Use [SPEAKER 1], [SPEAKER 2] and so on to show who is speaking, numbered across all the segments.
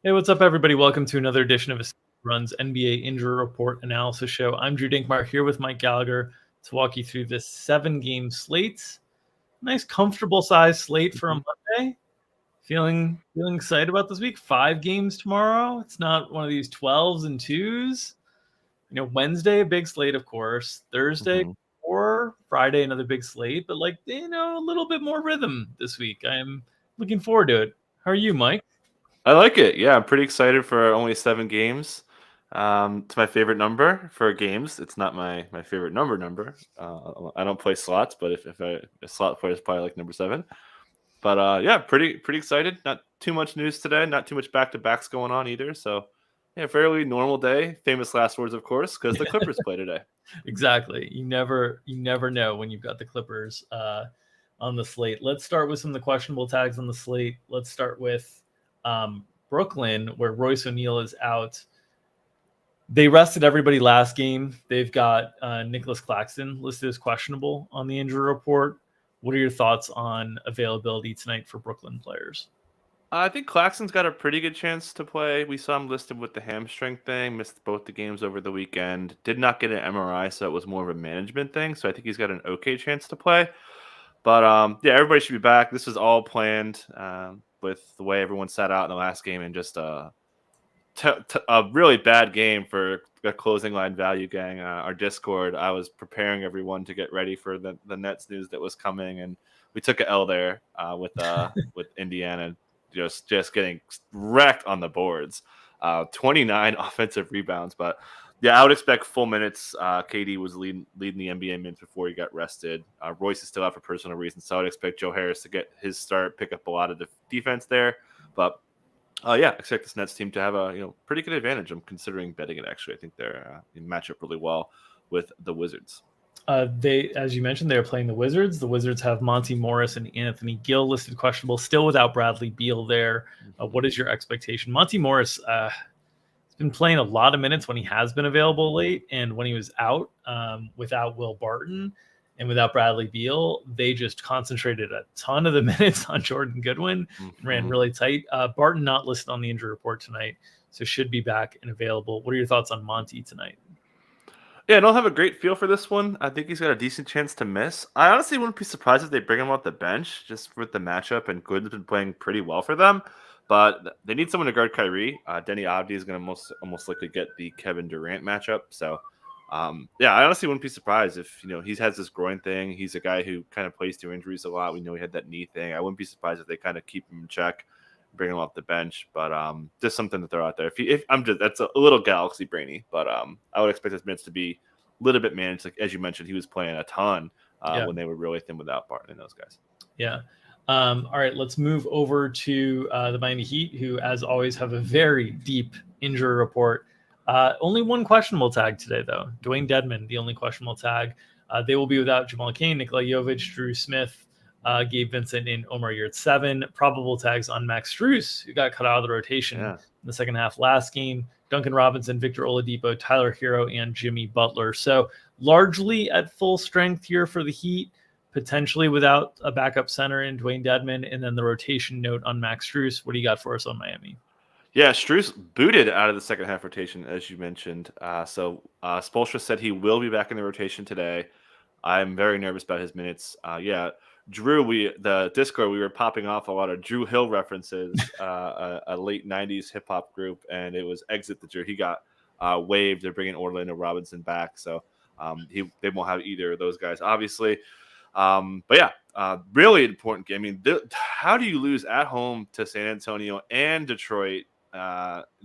[SPEAKER 1] Hey, what's up, everybody? Welcome to another edition of Runs NBA Injury Report Analysis Show. I'm Drew Dinkmeyer here with Mike Gallagher to walk you through this 7-game slate. Nice, comfortable size slate for a Monday. Feeling excited about this week. 5 games tomorrow. It's not one of these 12s and 2s. Wednesday, a big slate, of course. Thursday or Friday, another big slate. But a little bit more rhythm this week. I am looking forward to it. How are you, Mike?
[SPEAKER 2] I like it. Yeah, I'm pretty excited for only 7 games. It's my favorite number for games. It's not my favorite number. I don't play slots, but if a slot player is probably like number 7. But yeah, pretty excited. Not too much news today. Not too much back-to-backs going on either. So yeah, fairly normal day. Famous last words, of course, because the Clippers play today.
[SPEAKER 1] Exactly. You never know when you've got the Clippers on the slate. Let's start with some of the questionable tags on the slate. Let's start with Brooklyn, where Royce O'Neal is out. They rested everybody last game. They've got Nicholas Claxton listed as questionable on the injury report. What are your thoughts on availability tonight for Brooklyn players?
[SPEAKER 2] I think Claxton's got a pretty good chance to play. We saw him listed with the hamstring thing, missed both the games over the weekend, did not get an MRI, so it was more of a management thing. So I think he's got an okay chance to play. But yeah, everybody should be back. This was all planned with the way everyone sat out in the last game and just a really bad game for a closing line value gang. Our Discord, I was preparing everyone to get ready for the Nets news that was coming, and we took an L there with Indiana just getting wrecked on the boards. 29 offensive rebounds, but yeah, I would expect full minutes. KD was leading the NBA minutes before he got rested. Royce is still out for personal reasons, so I would expect Joe Harris to get his start, pick up a lot of defense there. But yeah, expect this Nets team to have a pretty good advantage. I'm considering betting it. Actually, I think they're match up really well with the Wizards.
[SPEAKER 1] They, as you mentioned, they're playing the Wizards. The Wizards have Monty Morris and Anthony Gill listed questionable, still without Bradley Beal there. What is your expectation? Monty Morris has been playing a lot of minutes when he has been available late, and when he was out without Will Barton and without Bradley Beal, they just concentrated a ton of the minutes on Jordan Goodwin and ran really tight. Barton not listed on the injury report tonight, so should be back and available. What are your thoughts on Monty tonight?
[SPEAKER 2] Yeah, I don't have a great feel for this one. I think he's got a decent chance to miss. I honestly wouldn't be surprised if they bring him off the bench just with the matchup, and Gooden's been playing pretty well for them. But they need someone to guard Kyrie. Denny Avdija is going to almost likely get the Kevin Durant matchup. So, yeah, I honestly wouldn't be surprised if he has this groin thing. He's a guy who kind of plays through injuries a lot. We know he had that knee thing. I wouldn't be surprised if they kind of keep him in check, bring him off the bench. But just something to throw out there. That's a little galaxy brainy, but I would expect his minutes to be a little bit managed. Like as you mentioned, he was playing a ton when they were really thin without Barton and those guys.
[SPEAKER 1] Yeah. All right, let's move over to the Miami Heat, who, as always, have a very deep injury report. Only one questionable tag today, though. Dwayne Dedmon, the only questionable tag. They will be without Jamal Cain, Nikola Jovic, Drew Smith, Gabe Vincent, and Omar Yurtseven. Probable tags on Max Strus, who got cut out of the rotation in the second half last game. Duncan Robinson, Victor Oladipo, Tyler Hero, and Jimmy Butler. So largely at full strength here for the Heat, potentially without a backup center in Dwayne Dedmon, and then the rotation note on Max Strus. What do you got for us on Miami?
[SPEAKER 2] Yeah, Strus booted out of the second half rotation, as you mentioned. So Spoelstra said he will be back in the rotation today. I'm very nervous about his minutes. Yeah, Drew, the Discord, we were popping off a lot of Drew Hill references, a late 90s hip hop group, and it was Exit the Drew. He got waived. They're bringing Orlando Robinson back. So they won't have either of those guys, obviously. But yeah, really important game. I mean, how do you lose at home to San Antonio and Detroit?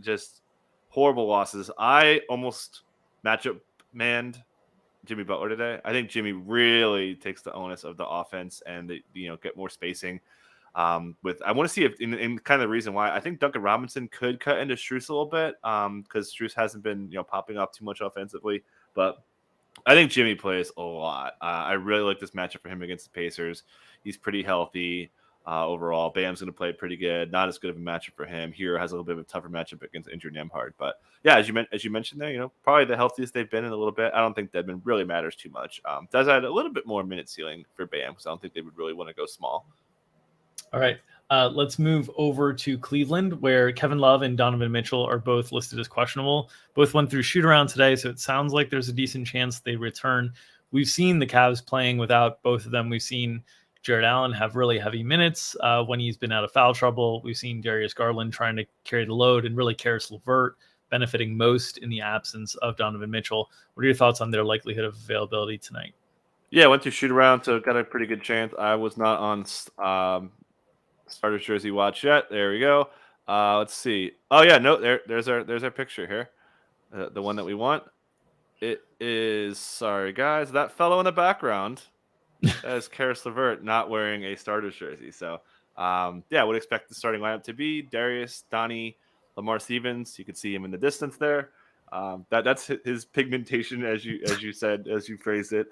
[SPEAKER 2] Just horrible losses. I almost matchup manned Jimmy Butler today. I think Jimmy really takes the onus of the offense and get more spacing. I want to see if in kind of the reason why I think Duncan Robinson could cut into Strus a little bit because Strus hasn't been popping off too much offensively, but I think Jimmy plays a lot. I really like this matchup for him against the Pacers. He's pretty healthy overall. Bam's going to play pretty good. Not as good of a matchup for him. Hero has a little bit of a tougher matchup against injured Nembhard. But yeah, as you mentioned there, probably the healthiest they've been in a little bit. I don't think Dedmon really matters too much. Does add a little bit more minute ceiling for Bam because I don't think they would really want to go small.
[SPEAKER 1] All right. Let's move over to Cleveland, where Kevin Love and Donovan Mitchell are both listed as questionable. Both went through shoot around today, so it sounds like there's a decent chance they return. We've seen the Cavs playing without both of them. We've seen Jared Allen have really heavy minutes when he's been out of foul trouble. We've seen Darius Garland trying to carry the load, and really Karis LeVert benefiting most in the absence of Donovan Mitchell. What are your thoughts on their likelihood of availability tonight?
[SPEAKER 2] Yeah, I went to shoot around, so got a pretty good chance. I was not on starters jersey watch yet. There we go. Let's see. Oh yeah, no, there's our picture here, the one that we want. It is, sorry guys, that fellow in the background. That is Karis LeVert not wearing a starters jersey. So yeah, I would expect the starting lineup to be Darius, Donnie, Lamar Stevens. You can see him in the distance there. That's his pigmentation, as you said, as you phrased it.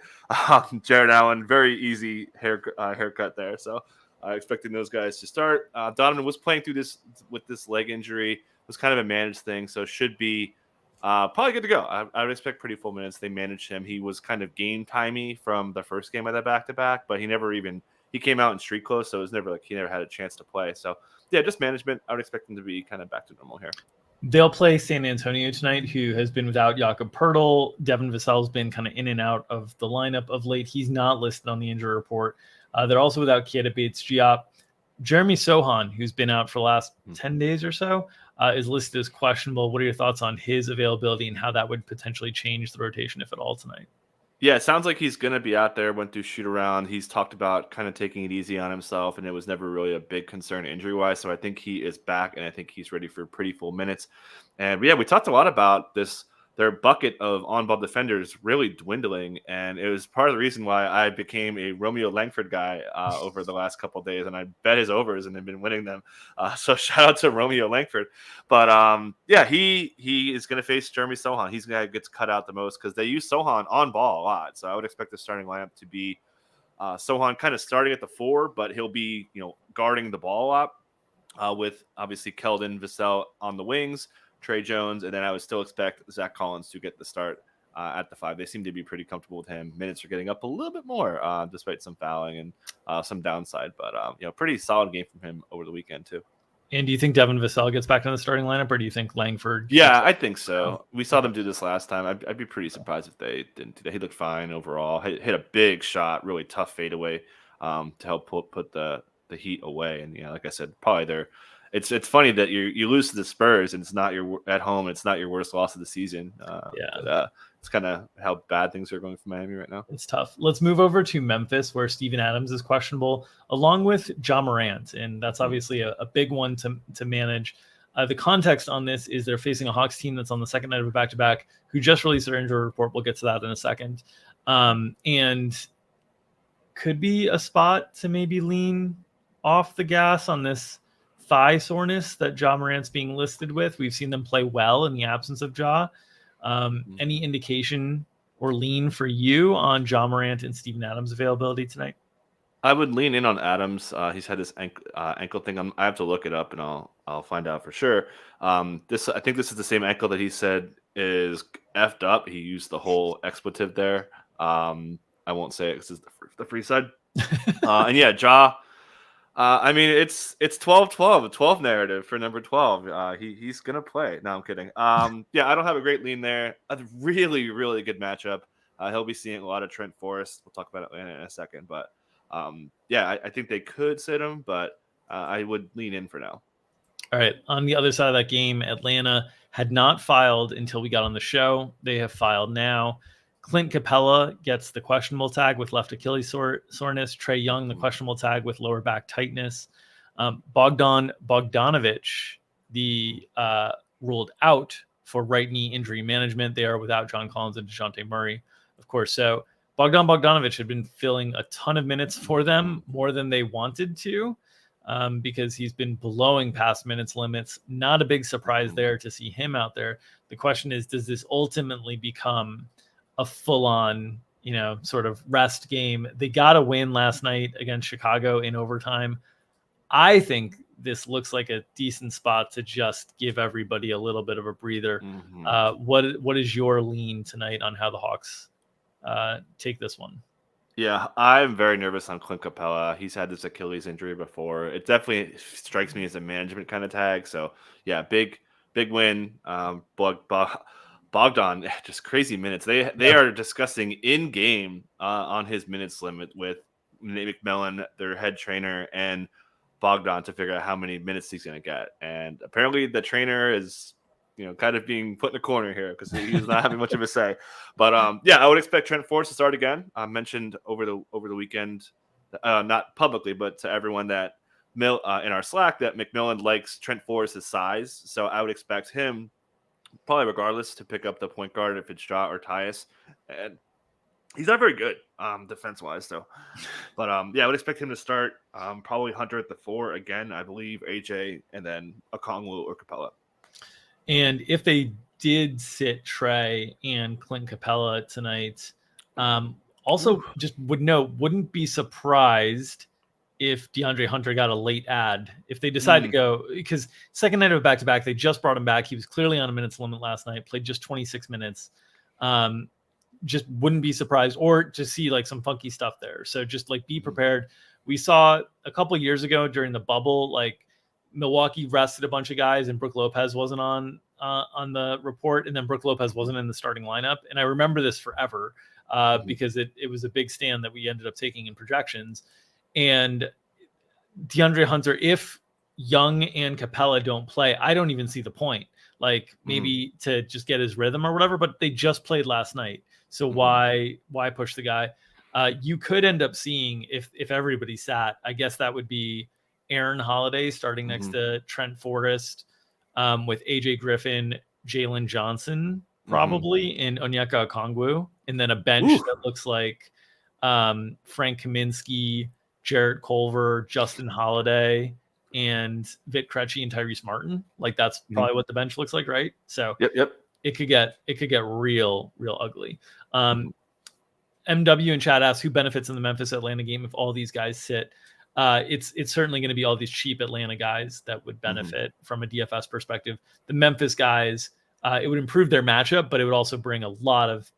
[SPEAKER 2] Jared Allen, very easy haircut there. So expecting those guys to start. Donovan was playing through this with this leg injury. It was kind of a managed thing, so should be probably good to go. I would expect pretty full minutes. They managed him. He was kind of game timey from the first game of that back-to-back, but he came out in street close, so it was never like he never had a chance to play. So yeah, just management. I would expect him to be kind of back to normal here.
[SPEAKER 1] They'll play San Antonio tonight, who has been without Jakob Poeltl. Devin Vassell's been kind of in and out of the lineup of late. He's not listed on the injury report. They're also without Keita Bates-Diop. Jeremy Sohan, who's been out for the last 10 days or so, is listed as questionable. What are your thoughts on his availability and how that would potentially change the rotation, if at all, tonight?
[SPEAKER 2] Yeah, it sounds like he's going to be out there, went through shoot around. He's talked about kind of taking it easy on himself, and it was never really a big concern injury-wise. So I think he is back, and I think he's ready for pretty full minutes. And yeah, we talked a lot about their bucket of on-ball defenders really dwindling, and it was part of the reason why I became a Romeo Langford guy over the last couple of days, and I bet his overs and have been winning them. So shout out to Romeo Langford. But yeah, he is going to face Jeremy Sohan. He's going to get cut out the most because they use Sohan on ball a lot. So I would expect the starting lineup to be Sohan kind of starting at the 4, but he'll be guarding the ball a lot with obviously Keldon, Vassell on the wings, Trey Jones, and then I would still expect Zach Collins to get the start at the 5. They seem to be pretty comfortable with him. Minutes are getting up a little bit more despite some fouling and some downside, but pretty solid game from him over the weekend too.
[SPEAKER 1] And do you think Devin Vassell gets back in the starting lineup, or do you think Langford?
[SPEAKER 2] Yeah, I think so. We saw them do this last time. I'd be pretty surprised if they didn't do that. He looked fine overall. Hit a big shot, really tough fadeaway to help put the Heat away. And like I said, probably it's funny that you lose to the Spurs and it's not at home. It's not your worst loss of the season. But, it's kind of how bad things are going for Miami right now.
[SPEAKER 1] It's tough. Let's move over to Memphis, where Steven Adams is questionable, along with Ja Morant, and that's obviously a big one to manage. The context on this is they're facing a Hawks team that's on the second night of a back-to-back, who just released their injury report. We'll get to that in a second, and could be a spot to maybe lean off the gas on this thigh soreness that Ja Morant's being listed with. We've seen them play well in the absence of Ja. Any indication or lean for you on Ja Morant and Steven Adams availability tonight?
[SPEAKER 2] I would lean in on Adams. He's had this ankle thing. I have to look it up, and I'll find out for sure. I think this is the same ankle that he said is effed up. He used the whole expletive there. I won't say it because it's the free side. And yeah, Ja. I mean, it's 12-12, a 12 narrative for number 12. He's going to play. No, I'm kidding. Yeah, I don't have a great lean there. A really, really good matchup. He'll be seeing a lot of Trent Forrest. We'll talk about Atlanta in a second. But, yeah, I think they could sit him, but I would lean in for now.
[SPEAKER 1] All right. On the other side of that game, Atlanta had not filed until we got on the show. They have filed now. Clint Capella gets the questionable tag with left Achilles soreness. Trae Young, the questionable tag with lower back tightness. Bogdan Bogdanovic, ruled out for right knee injury management. They are without John Collins and DeJounte Murray, of course. So Bogdan Bogdanovic had been filling a ton of minutes for them, more than they wanted to, because he's been blowing past minutes limits. Not a big surprise there to see him out there. The question is, does this ultimately become a full-on, sort of rest game? They got a win last night against Chicago in overtime. I think this looks like a decent spot to just give everybody a little bit of a breather. What is your lean tonight on how the Hawks take this one?
[SPEAKER 2] Yeah, I'm very nervous on Clint Capella. He's had this Achilles injury before. It definitely strikes me as a management kind of tag. So yeah, big win. Bogdan, just crazy minutes. They
[SPEAKER 1] Yeah.
[SPEAKER 2] are discussing in game on his minutes limit with Nate McMillan, their head trainer, and Bogdan to figure out how many minutes he's going to get. And apparently, the trainer is kind of being put in the corner here because he's not having much of a say. But yeah, I would expect Trent Forrest to start again. I mentioned over the weekend, not publicly, but to everyone that in our Slack that McMillan likes Trent Forrest's size, so I would expect him probably regardless to pick up the point guard if it's Ja or Tyus, and he's not very good defense wise though. But yeah, I would expect him to start probably Hunter at the 4 again. I believe AJ and then Okongwu or Capella.
[SPEAKER 1] And if they did sit Trey and Clint Capella tonight, also just wouldn't be surprised if DeAndre Hunter got a late ad. If they decide to go, because second night of a back-to-back, they just brought him back. He was clearly on a minutes limit last night, played just 26 minutes. Just wouldn't be surprised, or to see like some funky stuff there. So just like be prepared. We saw a couple of years ago during the bubble, like Milwaukee rested a bunch of guys and Brook Lopez wasn't on the report, and then Brook Lopez wasn't in the starting lineup. And I remember this forever because it was a big stand that we ended up taking in projections. And DeAndre Hunter, if Young and Capella don't play, I don't even see the point. Like maybe to just get his rhythm or whatever, but they just played last night. So why push the guy? You could end up seeing if everybody sat, I guess that would be Aaron Holiday starting next to Trent Forrest with AJ Griffin, Jalen Johnson, probably, and Onyeka Okongwu. And then a bench that looks like Frank Kaminsky, Jarrett Culver, Justin Holiday, and Vic Krejci and Tyrese Martin. Like that's probably what the bench looks like, right? So
[SPEAKER 2] yep.
[SPEAKER 1] It could get real ugly. MW in chat asks who benefits in the Memphis Atlanta game if all these guys sit. It's certainly going to be all these cheap Atlanta guys that would benefit from a DFS perspective. The Memphis guys, it would improve their matchup, but it would also bring a lot of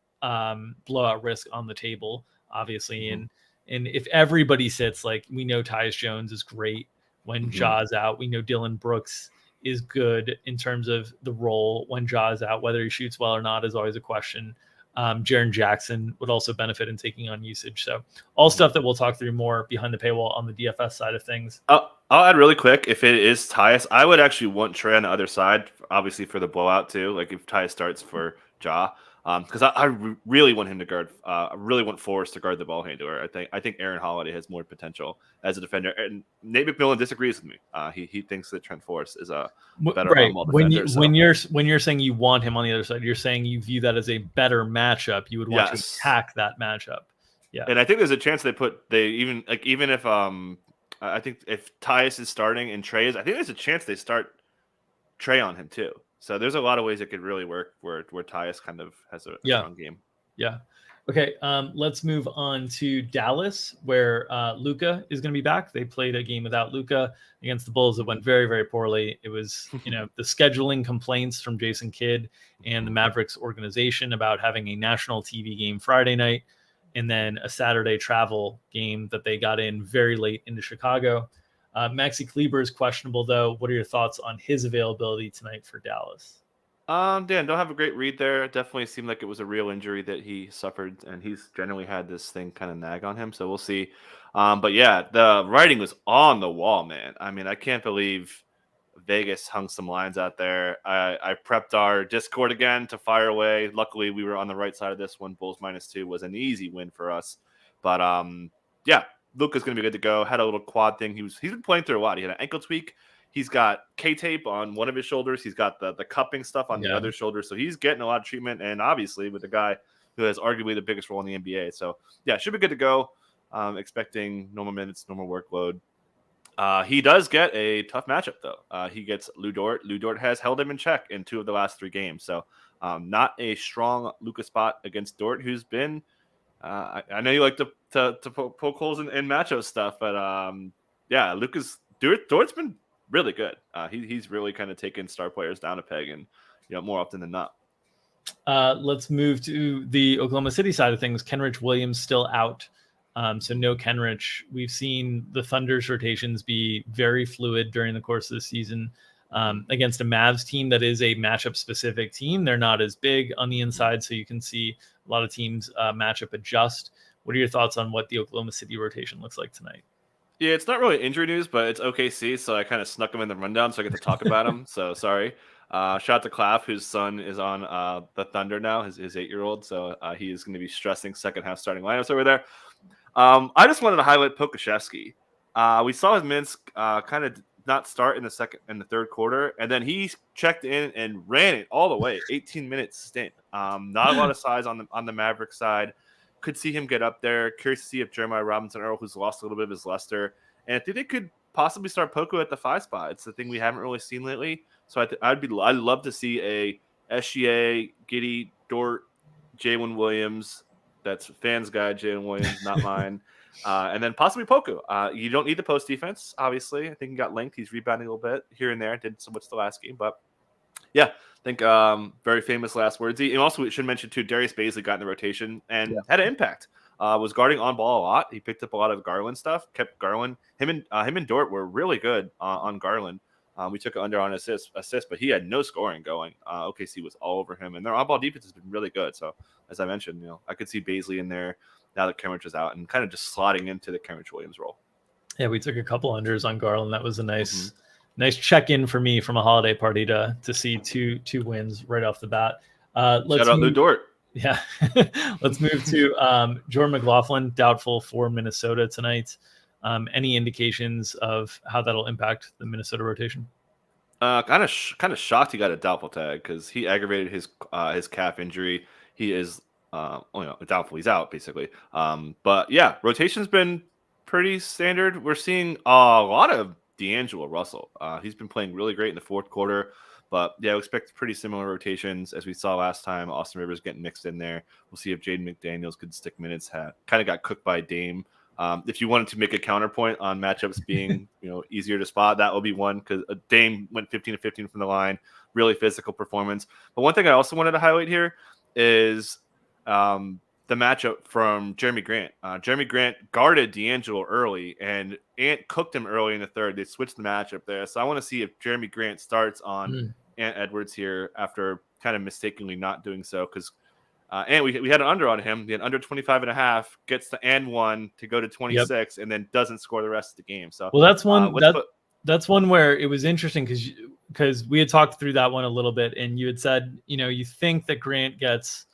[SPEAKER 1] blowout risk on the table, obviously. And if everybody sits, like we know Tyus Jones is great when Ja's out. We know Dylan Brooks is good in terms of the role when Ja's out. Whether he shoots well or not is always a question. Jaren Jackson would also benefit in taking on usage. So all stuff that we'll talk through more behind the paywall on the DFS side of things.
[SPEAKER 2] I'll add really quick. If it is Tyus, I would actually want Trey on the other side, obviously for the blowout too. Like if Tyus starts for Ja, because I really want him to guard. I really want Forrest to guard the ball handler. I think Aaron Holiday has more potential as a defender. And Nate McMillan disagrees with me. He thinks that Trent Forrest is a better on-ball defender.
[SPEAKER 1] When you're saying you want him on the other side, you're saying you view that as a better matchup. You would want to attack that matchup. Yeah,
[SPEAKER 2] and I think there's a chance even if I think if Tyus is starting and Trey is, I think there's a chance they start Trey on him too. So there's a lot of ways it could really work where Tyus kind of has a strong game.
[SPEAKER 1] Yeah. Okay. Let's move on to Dallas, where Luka is going to be back. They played a game without Luka against the Bulls that went very, very poorly. It was, the scheduling complaints from Jason Kidd and the Mavericks organization about having a national TV game Friday night and then a Saturday travel game that they got in very late into Chicago. Maxi Kleber is questionable, though. What are your thoughts on his availability tonight for Dallas?
[SPEAKER 2] Dan, don't have a great read there. It definitely seemed like it was a real injury that he suffered, and he's generally had this thing kind of nag on him. So we'll see. But yeah, the writing was on the wall, man. I mean, I can't believe Vegas hung some lines out there. I prepped our Discord again to fire away. Luckily, we were on the right side of this one. Bulls -2 was an easy win for us. But yeah, Luka's going to be good to go. Had a little quad thing. He's been playing through a lot. He had an ankle tweak. He's got K-tape on one of his shoulders. He's got the cupping stuff on the other shoulder. So he's getting a lot of treatment. And obviously with a guy who has arguably the biggest role in the NBA. So yeah, should be good to go. Expecting normal minutes, normal workload. He does get a tough matchup though. He gets Lou Dort. Lou Dort has held him in check in 2 of the last 3 games. So not a strong Luka spot against Dort, who's been I know you like to poke holes in matchup stuff, but yeah, Dort's been really good. He's really kind of taken star players down a peg, and more often than not.
[SPEAKER 1] Let's move to the Oklahoma City side of things. Kenrich Williams still out So no Kenrich. We've seen the Thunder's rotations be very fluid during the course of the season. Against a Mavs team that is a matchup specific team. They're not as big on the inside, so you can see a lot of teams matchup adjust. What are your thoughts on what the Oklahoma City rotation looks like tonight?
[SPEAKER 2] Yeah, it's not really injury news, but it's OKC, so I kind of snuck him in the rundown so I get to talk about him. So sorry. Shout out to Claff, whose son is on the Thunder now, his 8-year-old. So he is going to be stressing second half starting lineups over there. I just wanted to highlight Pokashevsky. We saw his minutes kind of not start in the third quarter, and then he checked in and ran it all the way, 18-minute stint. Not a lot of size on the Maverick side. Could see him get up there. Curious to see if Jeremiah Robinson-Earl, who's lost a little bit of his luster, and I think they could possibly start Poku at the 5 spot. It's the thing we haven't really seen lately. So I'd love to see a SGA, Giddey, Dort, Jalen Williams. That's fans' guy, Jalen Williams, not mine. And then possibly Poku. You don't need the post defense, obviously. I think he got length. He's rebounding a little bit here and there. Did so much the last game, but yeah, I think very famous last words. And also, we should mention too, Darius Baisley got in the rotation and had an impact. Was guarding on ball a lot. He picked up a lot of Garland stuff. Kept Garland. Him and Dort were really good on Garland. We took it under on assist, but he had no scoring going. OKC was all over him, and their on-ball defense has been really good. So, as I mentioned, I could see Baisley in there now that Kenrich is out, and kind of just slotting into the Kenrich Williams role.
[SPEAKER 1] Yeah, we took a couple unders on Garland. That was a nice check-in for me from a holiday party to see two wins right off the bat.
[SPEAKER 2] Shout out Lou Dort.
[SPEAKER 1] Yeah, let's move to Jordan McLaughlin, doubtful for Minnesota tonight. Any indications of how that'll impact the Minnesota rotation?
[SPEAKER 2] Kind of shocked he got a doubtful tag because he aggravated his calf injury. He is doubtful he's out basically. But yeah, rotation's been pretty standard. We're seeing a lot of D'Angelo Russell. He's been playing really great in the fourth quarter. But yeah, we expect pretty similar rotations as we saw last time. Austin Rivers getting mixed in there. We'll see if Jaden McDaniels could stick minutes. Kind of got cooked by Dame. If you wanted to make a counterpoint on matchups being easier to spot, that will be one because Dame went 15 of 15 from the line. Really physical performance. But one thing I also wanted to highlight here is the matchup from Jeremy Grant. Jeremy Grant guarded D'Angelo early, and Ant cooked him early in the third. They switched the matchup there. So I want to see if Jeremy Grant starts on Ant Edwards here after kind of mistakenly not doing so because and we had an under on him. He had under 25.5, gets to and 1 to go to 26, and then doesn't score the rest of the game. So
[SPEAKER 1] well, that's one that's one where it was interesting because we had talked through that one a little bit, and you had said you think that Grant gets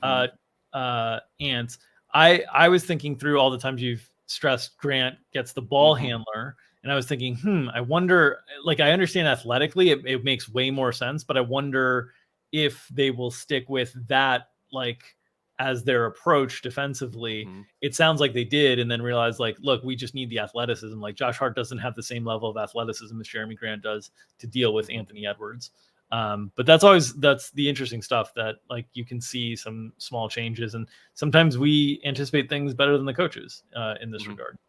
[SPEAKER 1] Ant. I was thinking through all the times you've stressed Grant gets the ball handler, and I was thinking, I wonder. Like I understand athletically, it makes way more sense, but I wonder if they will stick with that. Like as their approach defensively, it sounds like they did, and then realized look, we just need the athleticism. Like Josh Hart doesn't have the same level of athleticism as Jeremy Grant does to deal with Anthony Edwards. But that's the interesting stuff that you can see some small changes, and sometimes we anticipate things better than the coaches in this regard.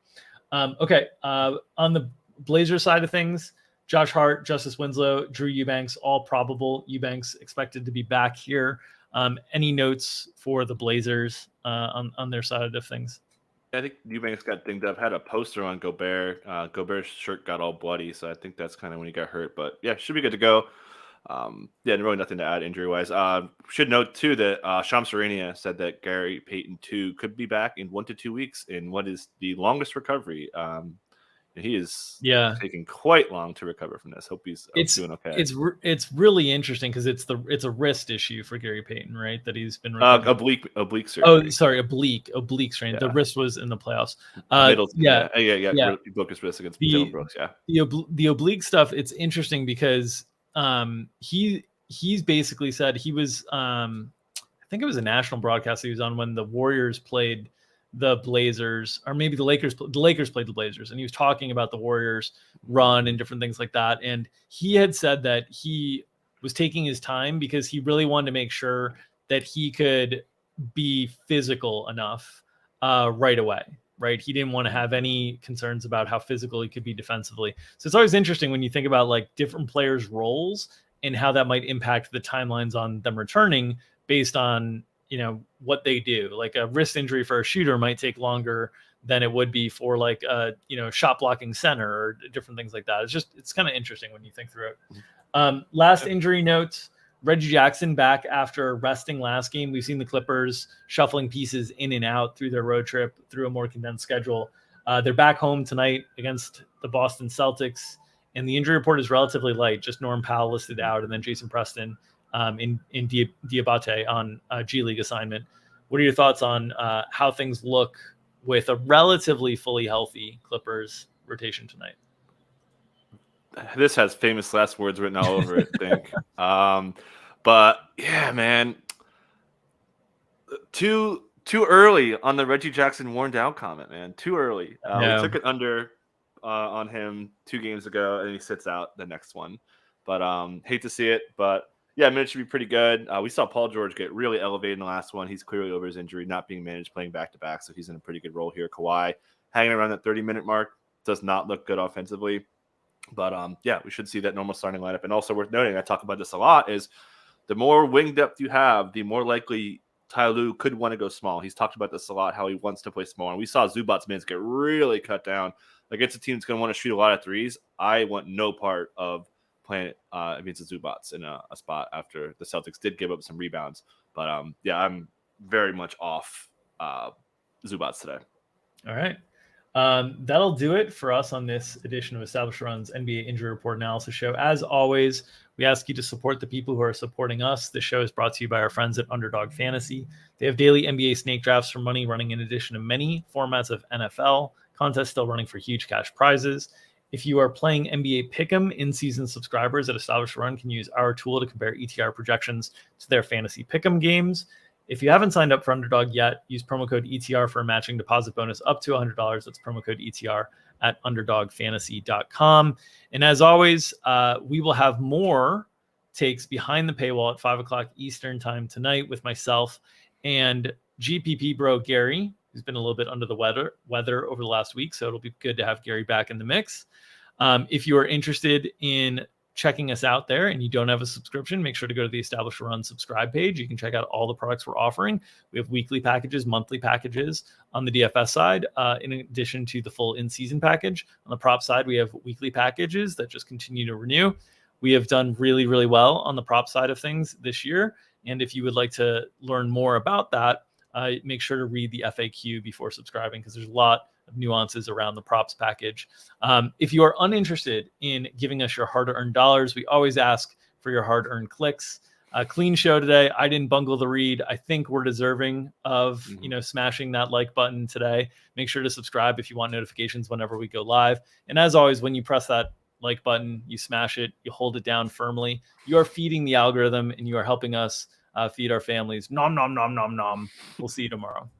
[SPEAKER 1] Okay. On the Blazers side of things, Josh Hart, Justice Winslow, Drew Eubanks, all probable. Eubanks expected to be back here. Any notes for the Blazers on their side of things?
[SPEAKER 2] I think Eubanks got dinged up. Had a poster on Gobert. Gobert's shirt got all bloody, so I think that's kind of when he got hurt. But yeah, should be good to go. Really nothing to add injury-wise. Should note too that Shams Charania said that Gary Payton 2 could be back in 1 to 2 weeks in what is the longest recovery. He is taking quite long to recover from this. Hope he's doing okay.
[SPEAKER 1] It's really interesting because it's a wrist issue for Gary Payton, right? That he's been oblique surgery. Oh, sorry, oblique strain. The wrist was in the playoffs.
[SPEAKER 2] He broke his wrist against Dylan Brooks. Yeah,
[SPEAKER 1] the oblique stuff. It's interesting because he's basically said he was. I think it was a national broadcast he was on when the Warriors played the Blazers, or maybe the Lakers played the Blazers, and he was talking about the Warriors run and different things like that. And he had said that he was taking his time because he really wanted to make sure that he could be physical enough right away. Right. He didn't want to have any concerns about how physical he could be defensively. So it's always interesting when you think about different players' roles and how that might impact the timelines on them returning based on, what they do. Like a wrist injury for a shooter might take longer than it would be for like a shot blocking center or different things like that. It's kind of interesting when you think through it. Last injury note: Reggie Jackson back after resting last game. We've seen the Clippers shuffling pieces in and out through their road trip through a more condensed schedule. They're back home tonight against the Boston Celtics, and the injury report is relatively light. Just Norm Powell listed out, and then Jason Preston in Diabate on G League assignment. What are your thoughts on how things look with a relatively fully healthy Clippers rotation tonight?
[SPEAKER 2] This has famous last words written all over it, I think. But yeah, man, too early on the Reggie Jackson worn down comment, man. Too early. We took it under on him 2 games ago, and he sits out the next one. But hate to see it, but yeah, minutes should be pretty good. We saw Paul George get really elevated in the last one. He's clearly over his injury, not being managed, playing back-to-back, so he's in a pretty good role here. Kawhi hanging around that 30-minute mark does not look good offensively. But yeah, we should see that normal starting lineup. And also worth noting, I talk about this a lot, is the more wing depth you have, the more likely Ty Lue could want to go small. He's talked about this a lot, how he wants to play small. And we saw Zubac's minutes get really cut down against a team that's going to want to shoot a lot of threes. I want no part of playing against the Zubats in a spot after the Celtics did give up some rebounds. But yeah, I'm very much off Zubats today.
[SPEAKER 1] All right. That'll do it for us on this edition of Established Run's NBA Injury Report Analysis Show. As always, we ask you to support the people who are supporting us. This show is brought to you by our friends at Underdog Fantasy. They have daily NBA snake drafts for money running in addition to many formats of NFL. Contests still running for huge cash prizes. If you are playing NBA Pick'em, in-season subscribers at Established Run can use our tool to compare ETR projections to their fantasy Pick'em games. If you haven't signed up for Underdog yet, use promo code ETR for a matching deposit bonus up to $100. That's promo code ETR at underdogfantasy.com. And as always, we will have more takes behind the paywall at 5 o'clock Eastern time tonight with myself and GPP bro Gary, who's been a little bit under the weather over the last week. So it'll be good to have Gary back in the mix. If you are interested in checking us out there and you don't have a subscription, make sure to go to the Established Run subscribe page. You can check out all the products we're offering. We have weekly packages, monthly packages on the DFS side, in addition to the full in-season package. On the prop side, we have weekly packages that just continue to renew. We have done really, really well on the prop side of things this year. And if you would like to learn more about that, make sure to read the FAQ before subscribing, because there's a lot of nuances around the props package. If you are uninterested in giving us your hard-earned dollars, we always ask for your hard-earned clicks. Clean show today. I didn't bungle the read. I think we're deserving of smashing that like button today. Make sure to subscribe if you want notifications whenever we go live. And as always, when you press that like button, you smash it, you hold it down firmly. You are feeding the algorithm and you are helping us feed our families. Nom, nom, nom, nom, nom. We'll see you tomorrow.